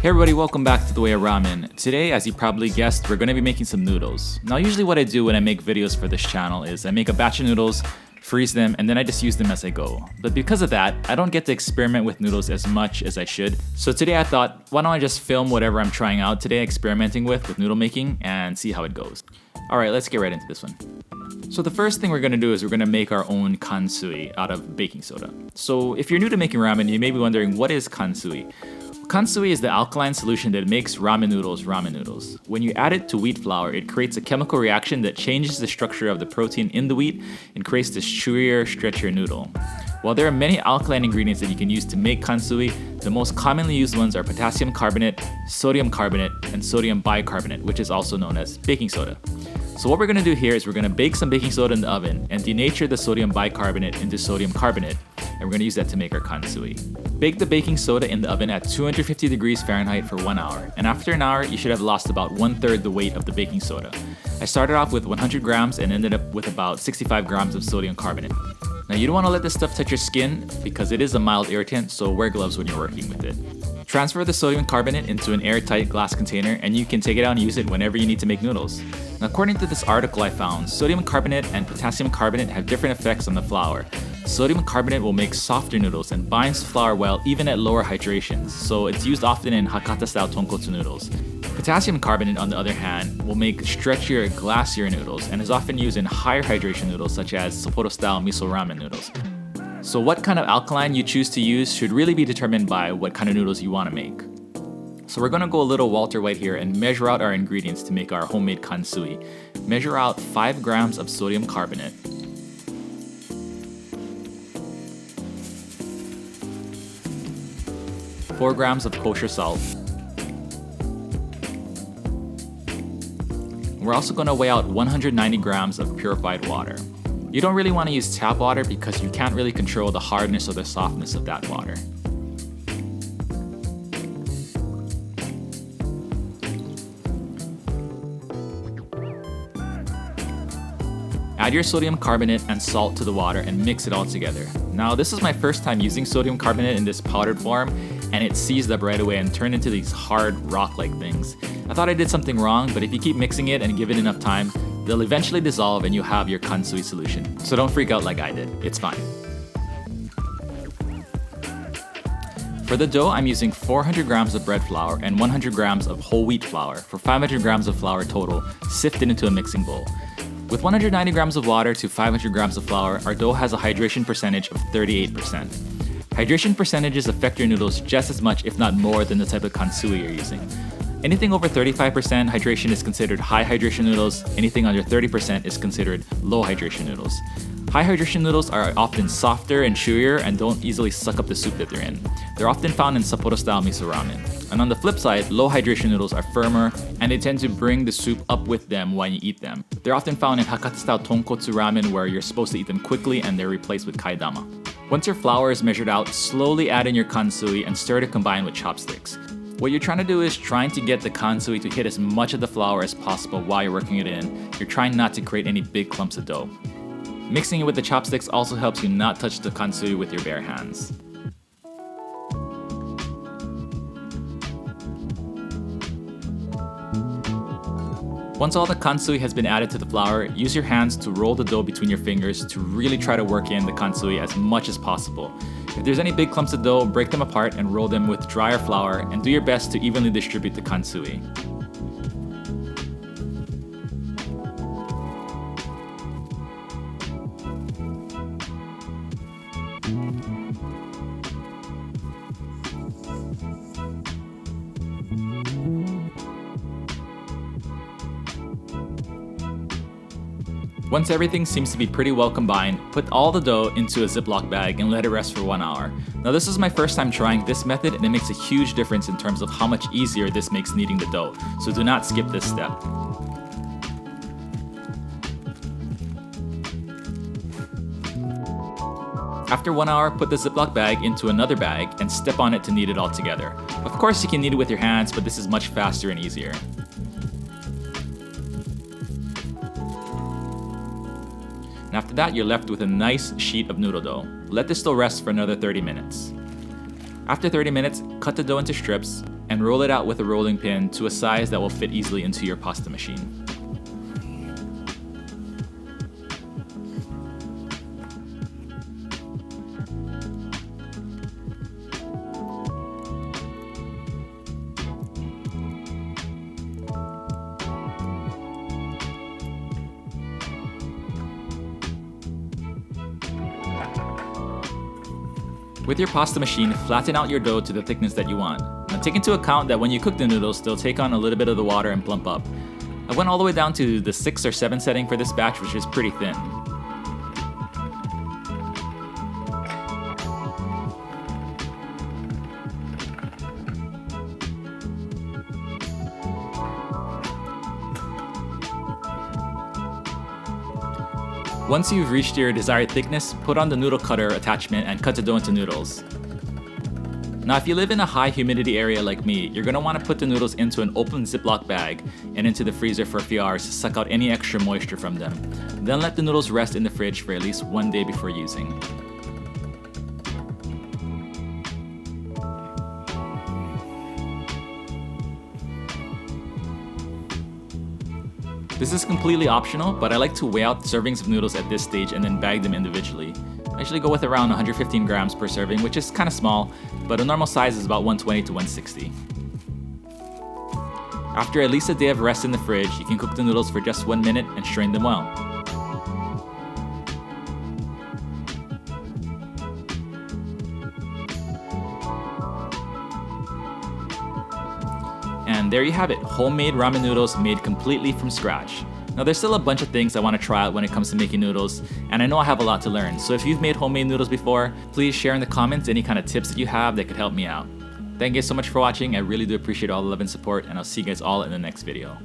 Hey everybody, welcome back to The Way of Ramen. Today, as you probably guessed, we're going to be making some noodles. Now usually what I do when I make videos for this channel is I make a batch of noodles, freeze them, and then I just use them as I go. But because of that, I don't get to experiment with noodles as much as I should. So today I thought, why don't I just film whatever I'm trying out today, experimenting with noodle making, and see how it goes. Alright, let's get right into this one. So the first thing we're going to do is we're going to make our own Kansui out of baking soda. So if you're new to making ramen, you may be wondering, what is Kansui? Kansui is the alkaline solution that makes ramen noodles. When you add it to wheat flour, it creates a chemical reaction that changes the structure of the protein in the wheat and creates this chewier, stretchier noodle. While there are many alkaline ingredients that you can use to make Kansui, the most commonly used ones are potassium carbonate, and sodium bicarbonate, which is also known as baking soda. So what we're going to do here is we're going to bake some baking soda in the oven and denature the sodium bicarbonate into sodium carbonate, and we're going to use that to make our Kansui. Bake the baking soda in the oven at 250 degrees Fahrenheit for 1 hour, and after an hour you should have lost about 1/3 the weight of the baking soda. I started off with 100 grams and ended up with about 65 grams of sodium carbonate. Now you don't want to let this stuff touch your skin because it is a mild irritant, so wear gloves when you're working with it. Transfer the sodium carbonate into an airtight glass container and you can take it out and use it whenever you need to make noodles. Now, according to this article I found, sodium carbonate and potassium carbonate have different effects on the flour. Sodium carbonate will make softer noodles and binds flour well even at lower hydrations, so it's used often in Hakata-style tonkotsu noodles. Potassium carbonate, on the other hand, will make stretchier, glassier noodles and is often used in higher hydration noodles such as Sapporo-style miso ramen noodles. So what kind of alkaline you choose to use should really be determined by what kind of noodles you want to make. So we're going to go a little Walter White here and measure out our ingredients to make our homemade Kansui. Measure out 5 grams of sodium carbonate, 4 grams of kosher salt. We're also going to weigh out 190 grams of purified water. You don't really want to use tap water because you can't really control the hardness or the softness of that water. Add your sodium carbonate and salt to the water and mix it all together. Now this is my first time using sodium carbonate in this powdered form, and it seized up right away and turned into these hard rock-like things. I thought I did something wrong, but if you keep mixing it and give it enough time, they'll eventually dissolve and you'll have your Kansui solution. So don't freak out like I did, it's fine. For the dough, I'm using 400 grams of bread flour and 100 grams of whole wheat flour for 500 grams of flour total, sifted into a mixing bowl. With 190 grams of water to 500 grams of flour, our dough has a hydration percentage of 38%. Hydration percentages affect your noodles just as much, if not more, than the type of Kansui you're using. Anything over 35% hydration is considered high hydration noodles, anything under 30% is considered low hydration noodles. High hydration noodles are often softer and chewier and don't easily suck up the soup that they're in. They're often found in Sapporo-style miso ramen. And on the flip side, low hydration noodles are firmer and they tend to bring the soup up with them when you eat them. They're often found in Hakata-style tonkotsu ramen where you're supposed to eat them quickly and they're replaced with kaidama. Once your flour is measured out, slowly add in your Kansui and stir to combine with chopsticks. What you're trying to do is trying to get the Kansui to hit as much of the flour as possible while you're working it in. You're trying not to create any big clumps of dough. Mixing it with the chopsticks also helps you not touch the Kansui with your bare hands. Once all the Kansui has been added to the flour, use your hands to roll the dough between your fingers to really try to work in the Kansui as much as possible. If there's any big clumps of dough, break them apart and roll them with drier flour and do your best to evenly distribute the Kansui. Once everything seems to be pretty well combined, put all the dough into a Ziploc bag and let it rest for 1 hour. Now this is my first time trying this method and it makes a huge difference in terms of how much easier this makes kneading the dough, so do not skip this step. After 1 hour, put the Ziploc bag into another bag and step on it to knead it all together. Of course you can knead it with your hands, but this is much faster and easier. And after that, you're left with a nice sheet of noodle dough. Let this dough rest for another 30 minutes. After 30 minutes, cut the dough into strips and roll it out with a rolling pin to a size that will fit easily into your pasta machine. With your pasta machine, flatten out your dough to the thickness that you want. Now take into account that when you cook the noodles, they'll take on a little bit of the water and plump up. I went all the way down to the 6 or 7 setting for this batch, which is pretty thin. Once you've reached your desired thickness, put on the noodle cutter attachment and cut the dough into noodles. Now if you live in a high humidity area like me, you're going to want to put the noodles into an open Ziploc bag and into the freezer for a few hours to suck out any extra moisture from them. Then let the noodles rest in the fridge for at least 1 day before using. This is completely optional, but I like to weigh out servings of noodles at this stage and then bag them individually. I usually go with around 115 grams per serving, which is kind of small, but a normal size is about 120 to 160. After at least a day of rest in the fridge, you can cook the noodles for just 1 minute and strain them well. And there you have it, homemade ramen noodles made completely from scratch. Now there's still a bunch of things I want to try out when it comes to making noodles, and I know I have a lot to learn, so if you've made homemade noodles before, please share in the comments any kind of tips that you have that could help me out. Thank you so much for watching, I really do appreciate all the love and support, and I'll see you guys all in the next video.